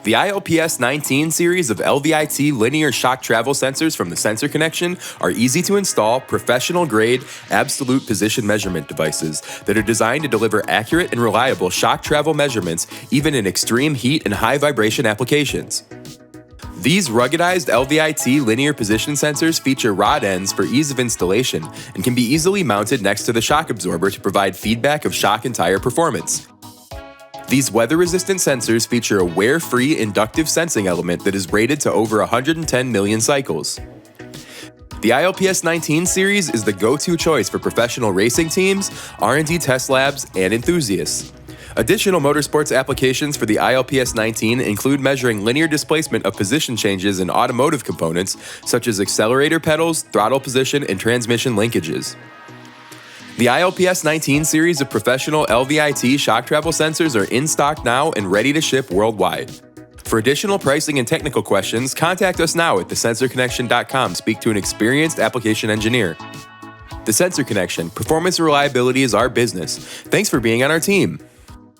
The ILPS-19 series of LVIT linear shock travel sensors from the Sensor Connection are easy to install, professional-grade, absolute position measurement devices that are designed to deliver accurate and reliable shock travel measurements even in extreme heat and high vibration applications. These ruggedized LVIT linear position sensors feature rod ends for ease of installation and can be easily mounted next to the shock absorber to provide feedback of shock and tire performance. These weather-resistant sensors feature a wear-free inductive sensing element that is rated to over 110 million cycles. The ILPS-19 series is the go-to choice for professional racing teams, R&D test labs, and enthusiasts. Additional motorsports applications for the ILPS-19 include measuring linear displacement of position changes in automotive components such as accelerator pedals, throttle position, and transmission linkages. The ILPS-19 series of professional LVIT shock travel sensors are in stock now and ready to ship worldwide. For additional pricing and technical questions, contact us now at thesensorconnection.com. Speak to an experienced application engineer. The Sensor Connection, performance and reliability is our business. Thanks for being on our team.